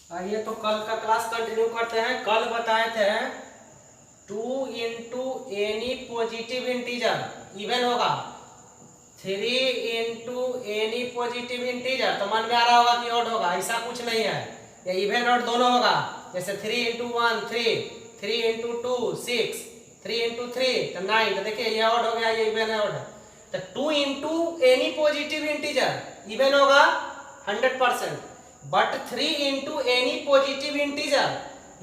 आइए तो कल का क्लास कंटिन्यू करते हैं। कल बताए थे 2 into any positive integer even होगा 3 इंटू एनी पॉजिटिव इंटीजर। तो मन में आ रहा होगा कि ऑड होगा, ऐसा कुछ नहीं है, ये इवन ऑड दोनों होगा। जैसे 3 इंटू 1 3, 3 इंटू 2 6, 3 इंटू 3 तो 9। तो देखिए ये ऑड हो गया, ये इवन है ऑड। तो 2 into any positive integer even होगा 100%, but 3 into any positive integer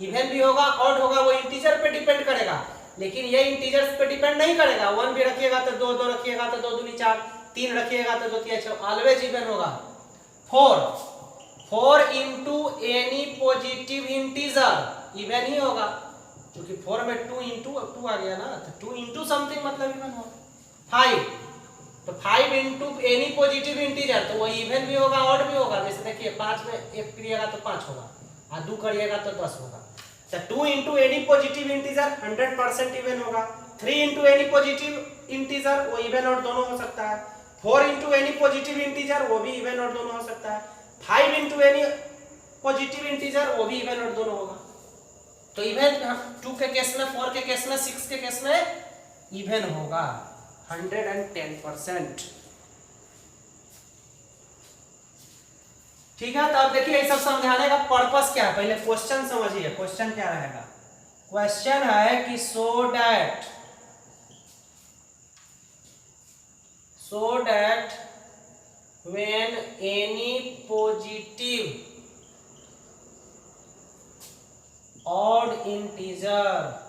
even भी होगा ऑड होगा, वो इंटीजर पे डिपेंड करेगा। लेकिन ये इंटीजर्स पे डिपेंड नहीं करेगा। 1 भी रखिएगा तो 2, 2 रखिएगा तो 2 दूनी 4, 3 रखिएगा तो 2 3 6, ऑलवेज इवन होगा। 4 into any positive integer even he होगा, क्योंकि 4 में 2 इंटू 2 आ गया ना, तो 2 इंटू समथिंग मतलब इवन होगा। 5 तो 5 इंटू एनी पॉजिटिव इंटीजर तो वो इवन भी होगा ऑड भी होगा। जैसे देखिए 5 में 1 करिएगा तो 5 होगा, और 2 करिएगा तो 10 होगा। तो 2 into any positive integer 100% even होगा। 3 इंटू एनी पॉजिटिव इंटीजर वो इवन ऑड दोनों हो सकता है। 4 इंटू एनी पॉजिटिव इंटीजर वो भी इवन ऑड दोनों हो सकता है। 5 इंटू एनी पॉजिटिव इंटीजर वो भी इवन ऑड दोनों होगा। तो इवन 2 के केस में, 4 के केस में, 6 के केस में इवन होगा 110%। ठीक है, तो अब देखिए ये सब समझाने का पर्पस क्या है, पहले क्वेश्चन समझिए। क्वेश्चन क्या रहेगा? क्वेश्चन है कि so that when any positive odd integer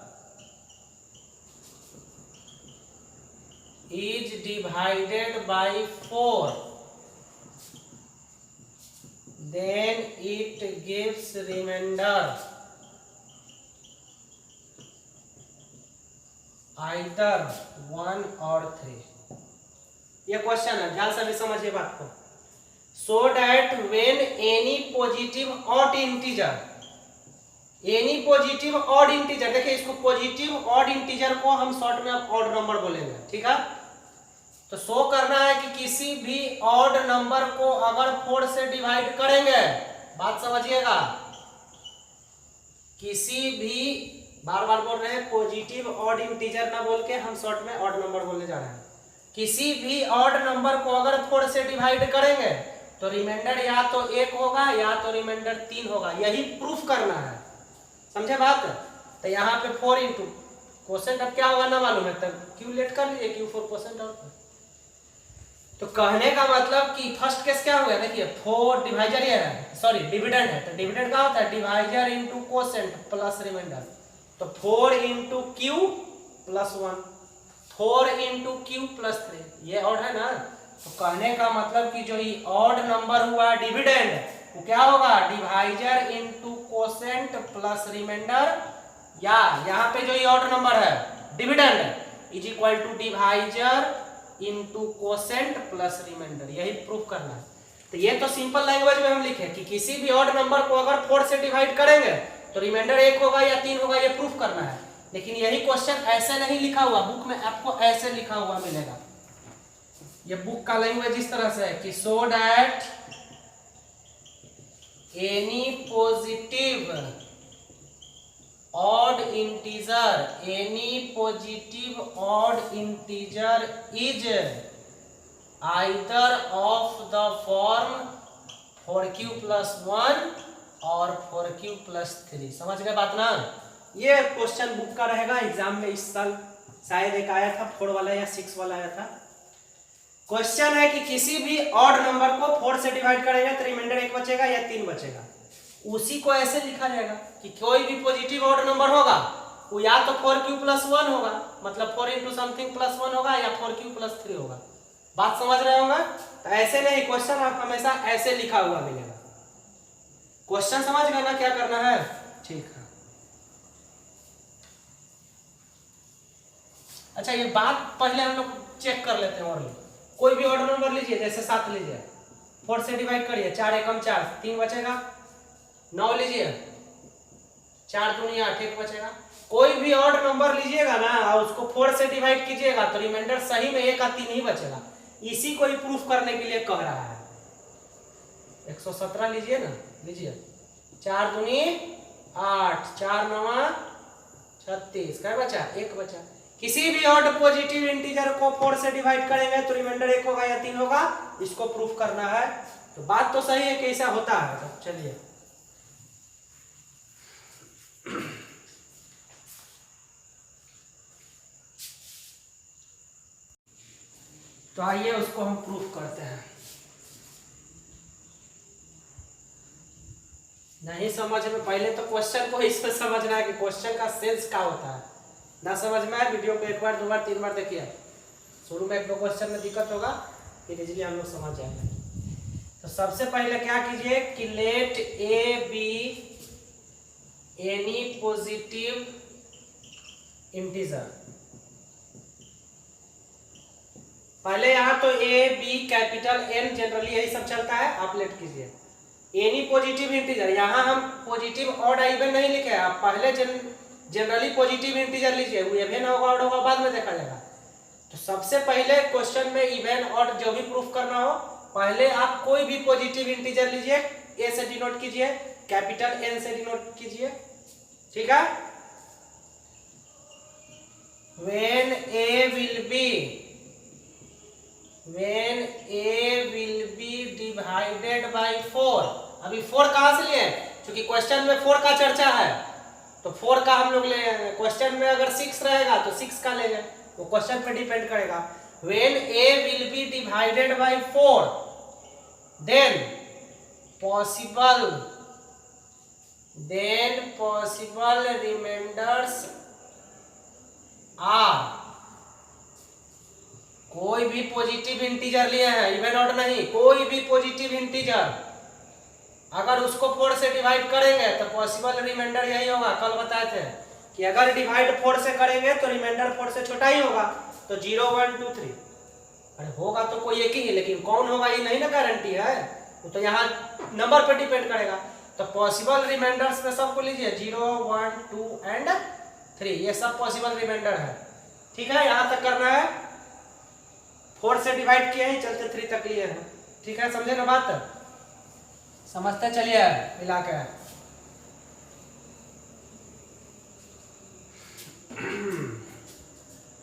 is divided by 4, then it gives remainder either 1 or 3। ये क्वेश्चन है, ध्यान से भी समझिए बात को। so that when any positive odd integer, any positive odd integer, देखिए इसको पॉजिटिव ऑड इंटीजर को हम शॉर्ट में ऑड नंबर बोलेंगे, ठीक है। तो शो करना है कि किसी भी ऑड नंबर को अगर 4 से डिवाइड करेंगे, बात समझिएगा, किसी भी, बार बार बोल रहे हैं पॉजिटिव ऑड इंटीजर ना बोल के हम शॉर्ट में ऑड नंबर बोलने जा रहे हैं। किसी भी ऑड नंबर को अगर 4 से डिवाइड करेंगे तो रिमाइंडर या तो 1 होगा या तो रिमाइंडर 3 होगा, यही प्रूफ करना है, समझे बात। तो यहाँ पे 4 इंटू क्वेश्चन अब क्या होगा ना मालूम है, तब क्यू लेट कर लीजिए, क्यू 4 क्वेश्चन और। तो कहने का मतलब कि फर्स्ट केस क्या हुआ, देखिए 4 डिवाइजर ये है, सॉरी डिविडेंड है। तो डिविडेंड क्या होता है? Divisor into quotient plus remainder. तो 4 into Q plus 1, 4 into Q plus 3, ये ऑड है ना। तो कहने का मतलब कि जो ये ऑड नंबर हुआ डिविडेंड, वो क्या होगा? Divisor into quotient plus remainder, या यहाँ पे जो ये ऑड नंबर है dividend is equal to divisor into quotient plus remainder, यही प्रूफ करना है। तो ये तो सिंपल लैंग्वेज में हम लिखे कि किसी भी ऑड नंबर को अगर 4 से डिवाइड करेंगे तो रिमाइंडर 1 होगा या 3 होगा, ये प्रूफ करना है। लेकिन यही क्वेश्चन ऐसे नहीं लिखा हुआ, बुक में आपको ऐसे लिखा हुआ मिलेगा। ये बुक का लैंग्वेज इस तरह से है कि so that any positive odd integer, any positive odd integer is either of the form 4q plus 1 और 4q plus 3। समझ गए बात ना? ये क्वेश्चन बुक का रहेगा, एग्जाम में इस साल शायद एक आया था 4 वाला या 6 वाला आया था। क्वेश्चन है कि किसी भी ऑड नंबर को 4 से डिवाइड करेंगे तो रिमाइंडर 1 बचेगा या 3 बचेगा। उसी को ऐसे लिखा जाएगा कि कोई भी पॉजिटिव ऑड नंबर होगा वो या तो 4q प्लस 1 होगा, मतलब 4 इंटू समथिंग प्लस 1 होगा, या 4q प्लस 3 होगा। बात समझ रहे होंगे? तो ऐसे नहीं, क्वेश्चन आप हमेशा ऐसे लिखा हुआ मिलेगा। क्वेश्चन समझ गए ना क्या करना है? ठीक है। अच्छा ये बात पहले हम लोग चेक कर लेते हैं। और कोई भी ऑड नंबर लीजिए, जैसे 7 लीजिए, 4 से डिवाइड करिए, 4 एकम 4, 3 बचेगा। 9 लीजिए, 4 दूनी 8, 1 बचेगा। कोई भी ऑड नंबर लीजिएगा ना और उसको 4 से डिवाइड कीजिएगा तो रिमाइंडर सही में 1 या 3 ही बचेगा। इसी को ही प्रूफ करने के लिए कह रहा है। 117 लीजिए ना, लीजिए 4 दूनी 8, 4 9 36, क्या बचा? 1 बचा। किसी भी ऑड पॉजिटिव इंटीजर को 4 से डिवाइड करेंगे तो रिमाइंडर 1 होगा या 3 होगा, इसको प्रूफ करना है। तो बात तो सही है कि ऐसा होता है। तो चलिए तो आइए उसको हम प्रूफ करते हैं। नहीं समझ में, पहले तो क्वेश्चन को इसमें समझना है कि क्वेश्चन का सेंस क्या होता है। ना समझ में आए वीडियो को 1 बार 2 बार 3 बार देखिए। शुरू में 1-2 क्वेश्चन में दिक्कत होगा, फिर इजीली हम लोग समझ जाएंगे। तो सबसे पहले क्या कीजिए कि let A B any positive integer. पहले यहाँ तो A B capital N generally यही सब चलता है, आप लेट कीजिए एनी पॉजिटिव इंटीजर। यहाँ हम पॉजिटिव ऑड इवन नहीं लिखे हैं, आप पहले जनरली पॉजिटिव इंटीजर लीजिए, वो इवन होगा ऑड होगा बाद में देखा जाएगा। तो सबसे पहले क्वेश्चन में इवन ऑड जो भी प्रूफ करना हो, पहले आप कोई भी पॉजिटिव इंटीजर लीजिए, ए से डिनोट कीजिए, कैपिटल एन से डिनोट कीजिए, ठीक है। When A will be divided by 4। अभी 4 कहां से लिए? क्योंकि क्वेश्चन में 4 का चर्चा है, तो 4 का हम लोग ले। क्वेश्चन में अगर 6 रहेगा तो 6 का लेंगे, वो क्वेश्चन पे डिपेंड करेगा। When A will be divided by 4 then possible remainders are. कोई भी पॉजिटिव इंटीजर लिए हैं, इवन ऑड नहीं, कोई भी पॉजिटिव इंटीजर अगर उसको 4 से डिवाइड करेंगे तो पॉसिबल रिमाइंडर यही होगा। कल बताए थे कि अगर डिवाइड 4 से करेंगे तो रिमाइंडर 4 से छोटा ही होगा, तो 0 1 2 3। अरे होगा तो कोई एक ही, लेकिन कौन होगा ये नहीं ना गारंटी है, वो तो यहाँ नंबर पर डिपेंड करेगा। तो पॉसिबल रिमाइंडर्स में सबको लीजिए 0 1 2 एंड 3, ये सब पॉसिबल रिमाइंडर है, ठीक है। यहाँ तक करना है, 4 से डिवाइड किए हैं, चलते 3 तक लिए हैं, ठीक है। समझे ना बात? समझते चलिए मिला के।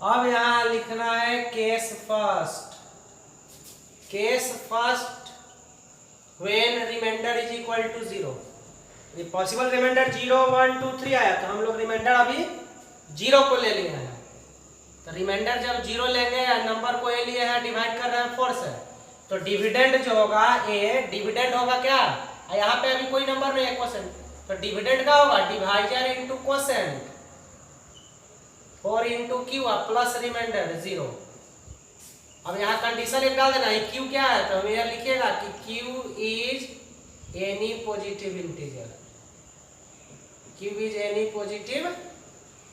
अब यहां लिखना है case first when remainder is equal to 0। ये पॉसिबल रिमाइंडर 0 1 2 3 आया, तो हम लोग रिमाइंडर अभी 0 को ले लिए हैं। तो रिमाइंडर जब 0 लेंगे, नंबर को ए लिए हैं, डिवाइड कर रहे हैं 4 से, तो डिविडेंड जो होगा ए, डिविडेंड होगा क्या? यहाँ पे अभी कोई नंबर नहीं है क्वोशेंट, तो डिविडेंड क्या होगा? Divisor into quotient, 4 into Q plus remainder 0। अब यहाँ कंडीशन एक डाल देना है, क्यू क्या है? तो हम यहाँ लिखिएगा कि Q is any positive integer. Q is any positive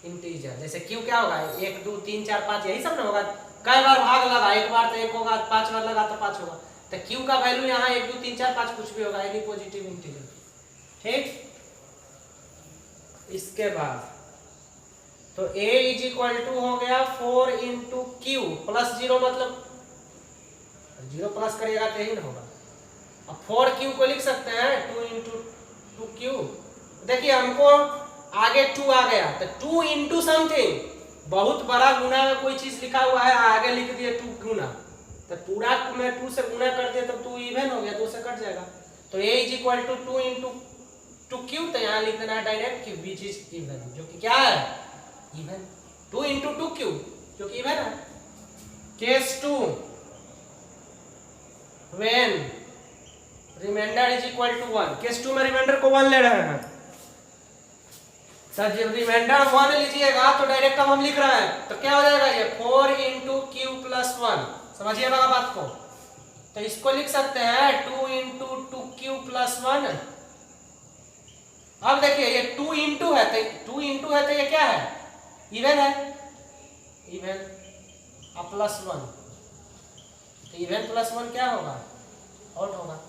integer. जैसे क्यू क्या होगा? 1 2 3 4 5, यही सब ना होगा। कई बार भाग लगा, एक बार तो 1 होगा, 5 बार लगा तो 5 होगा। तो क्यू का वैल्यू यहाँ 1 2 3 4 5 कुछ भी होगा, एनी पॉजिटिव इंटीजर, ठीक। इसके बाद तो a इज इक्वल टू हो गया 4 इंटू क्यू प्लस 0, मतलब 0 प्लस करिएगा तो यही ना होगा। अब 4 क्यू को लिख सकते हैं 2 इंटू 2 क्यू। देखिए हमको आगे 2 आ गया, तो 2 इंटू समथिंग, बहुत बड़ा गुना में कोई चीज लिखा हुआ है, आगे लिख दिए 2 गुना, तो पूरा में 2 से गुना कर दिए तब 2 इवन हो गया, 2 से कट जाएगा। तो a is equal to 2 into 2 Q, तो यहाँ लिख देना है डायरेक्ट कि विच इज इवन, जो कि क्या है? इवन। 2 इंटू 2 क्यू जो कि इवन है। Case 2 when remainder is equal to 1। Case 2 में रिमाइंडर को 1 ले रहे हैं, सर जब रिमाइंडर 1 लीजिएगा तो डायरेक्ट हम लिख रहे हैं, तो क्या हो जाएगा? ये 4 इंटू क्यू प्लस 1। समझिएगा बात को, तो इसको लिख सकते हैं 2 इंटू 2 क्यू प्लस 1। अब देखिए ये 2 इंटू है, तो 2 इंटू है तो ये क्या है? इवन है, इवन। अब प्लस 1, तो इवन प्लस 1 क्या होगा? ऑड होगा।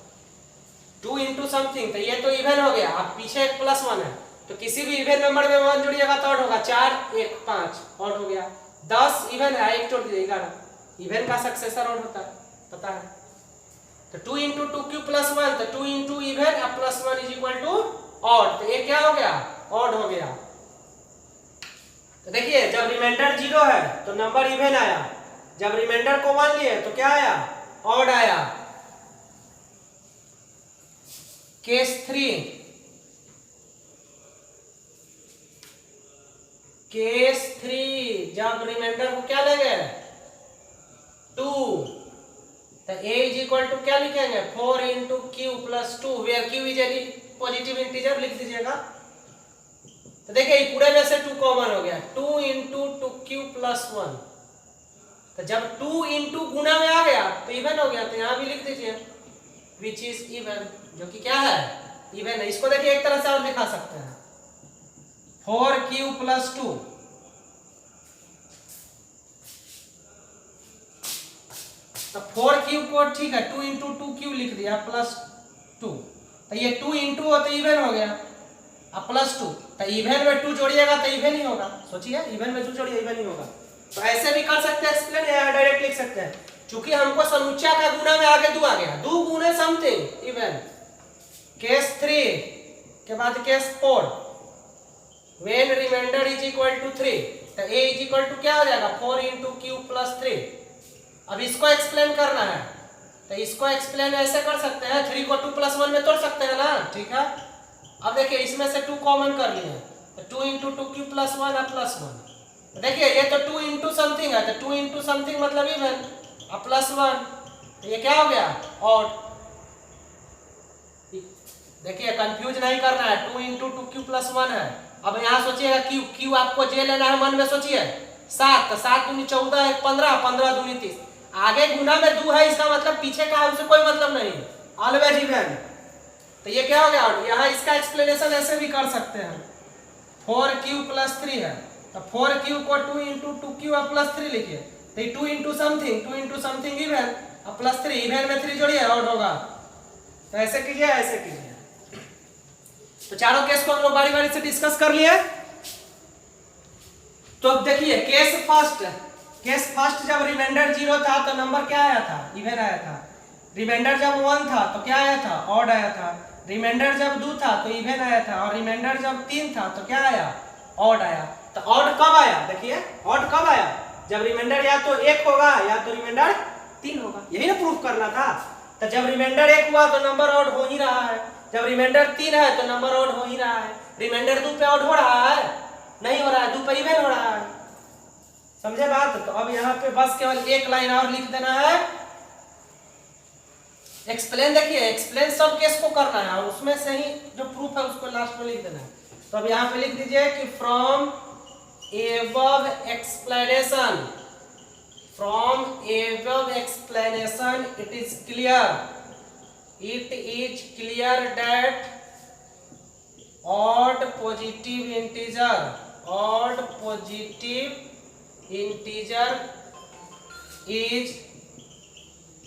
2 इंटू समथिंग, तो ये तो इवन हो गया। अब पीछे एक प्लस 1 है, तो किसी भी इवन नंबर में 1 जोड़िएगा तो ऑड होगा। 4 1 5 ऑड हो गया। 10 इवन है, 1 जोड़ दीजिए 11। इवन का सक्सेसर ऑड होता है, पता है। तो 2 इंटू 2 क्यू प्लस 1, तो 2 into even plus 1 is equal to odd, तो ये क्या हो गया, ऑड हो गया। तो देखिए जब रिमाइंडर 0 है तो नंबर इवन आया, जब रिमाइंडर को 1 लिए तो क्या आया, ऑड आया। केस 3, केस 3 जब रिमाइंडर को क्या लेंगे 2, तो a इज इक्वल टू क्या लिखेंगे 4 into Q plus 2 where Q is any positive integer लिख दीजिएगा। तो देखिए पूरे में से 2 कॉमन हो गया, 2 इंटू 2q प्लस 1, तो जब 2 इंटू गुना में आ गया तो इवन हो गया, तो यहां भी लिख दीजिए विच इज इवन, जो कि क्या है इवन है। इसको देखिए एक तरह से और लिखा सकते हैं 4q प्लस 2, तो 4q को ठीक है 2 इंटू 2q लिख दिया प्लस 2, तो ये 2 इंटू हो तो इवन हो गया, अब प्लस 2, तो इवन में 2 जोड़िएगा तो इवन ही होगा। सोचिए इवन में 2 जोड़िए इवन ही होगा। तो ऐसे भी कर सकते हैं एक्सप्लेन, या डायरेक्ट लिख सकते हैं, क्योंकि हमको समुच्चय का गुना में आगे 2 आ गया, 2 गुने समथिंग इवन। केस 3 के बाद case 4, when remainder is equal to 3, तो a इज इक्वल टू क्या हो जाएगा 4 इंटू क्यू प्लस 3। अब इसको एक्सप्लेन करना है, तो इसको एक्सप्लेन ऐसे कर सकते हैं, 3 को 2 प्लस 1 में तोड़ सकते हैं ना, ठीक है। अब देखिए इसमें से 2 कॉमन कर लिए, तो 2 इंटू 2q प्लस 1 और प्लस 1, देखिए ये तो 2 इंटू समथिंग है, तो 2 इंटू समथिंग मतलब इवन, अब प्लस 1, तो ये क्या हो गया ऑड। देखिए कंफ्यूज नहीं करना है, 2 इंटू 2q प्लस 1 है। अब यहाँ सोचिएगा q आपको जे लेना है, मन में सोचिए 7, तो 7 दूनी 14, 1 15, 15 दूनी 30, आगे गुना में 2 है, इसका मतलब पीछे का है उससे कोई मतलब नहीं, ऑलवेज इवन। तो ये क्या हो गया, यहाँ इसका एक्सप्लेनेशन ऐसे भी कर सकते हैं, 4q प्लस 3 है, तो 4q को 2 इंटू 2q और प्लस 3 लिखिए, तो 2 इंटू समथिंग इवन, और प्लस 3 इवन में 3 जोड़िए ऑड होगा। तो ऐसे कीजिए, ऐसे कीजिए। तो चारों केस को हम लोग बारी बारी से डिस्कस कर लिए। तो अब देखिए केस फर्स्ट जब रिमाइंडर 0 था तो नंबर क्या आया था, इवन आया था। रिमाइंडर जब 1 था तो क्या आया था, ऑड आया था। रिमाइंडर जब 2 था तो इवन आया था, और रिमाइंडर जब 3 था तो क्या आया, ऑड आया। तो ऑड कब आया, देखिए ऑड कब आया, जब रिमाइंडर या तो 1 होगा या तो रिमाइंडर 3 होगा, यही ना प्रूफ करना था। तो जब रिमाइंडर 1 हुआ तो नंबर ऑड हो ही रहा है, जब रिमाइंडर 3 है तो नंबर ऑड हो ही रहा है। रिमाइंडर 2 पे ऑड हो रहा है, नहीं हो रहा है, 2 पे इवन हो रहा है, समझे बात। तो अब यहाँ पे बस केवल एक लाइन और लिख देना है, एक्सप्लेन। देखिए एक्सप्लेन सब केस को करना है, और उसमें से ही जो प्रूफ है उसको लास्ट में लिख देना है। तो अब यहाँ पे लिख दीजिए कि from above explanation it is clear that odd positive integer is,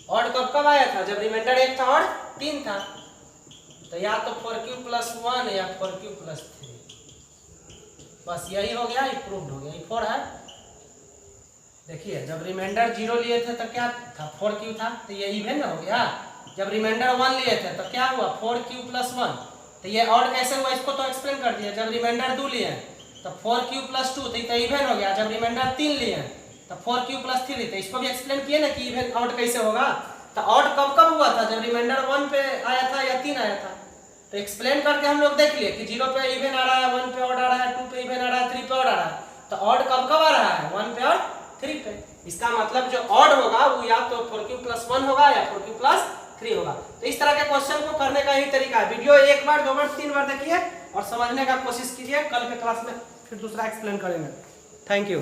odd कब आया था, जब रिमाइंडर 1 था और 3 था, तो या तो 4q प्लस 1 या 4q प्लस 3, बस यही हो गया, ये प्रूव्ड हो गया, ये 4 है। देखिए जब रिमाइंडर 0 लिए थे तो क्या था, 4q था, तो ये इवन हो गया। जब रिमाइंडर 1 लिए थे तो क्या हुआ, 4q प्लस 1, तो ये ऑड कैसे हुआ, इसको तो एक्सप्लेन कर दिया। जब रिमाइंडर 2 लिए तो 4q प्लस 2, तो इवन हो गया। जब रिमाइंडर 3 लिए तो 4q प्लस 3, तो इसको भी एक्सप्लेन किए ना कि इवन ऑड कैसे होगा। तो ऑड कब हुआ था, जब रिमाइंडर 1 पे आया था या 3 आया था। तो एक्सप्लेन करके हम लोग देख लिए कि 0 पे इवन आ रहा है, 1 पे ऑड आ रहा है, 2 पे इवन आ रहा है, 3 पे ऑड आ रहा है। तो ऑड कब आ रहा है, 1 पे और 3 पे। इसका मतलब जो ऑड होगा वो या तो 4q प्लस 1 होगा या 4q प्लस 3 होगा। तो इस तरह के क्वेश्चन को करने का यही तरीका है। वीडियो 1 बार 2 बार 3 बार देखिए और समझने का कोशिश कीजिए। कल के क्लास में फिर दूसरा एक्सप्लेन करेंगे। Thank you.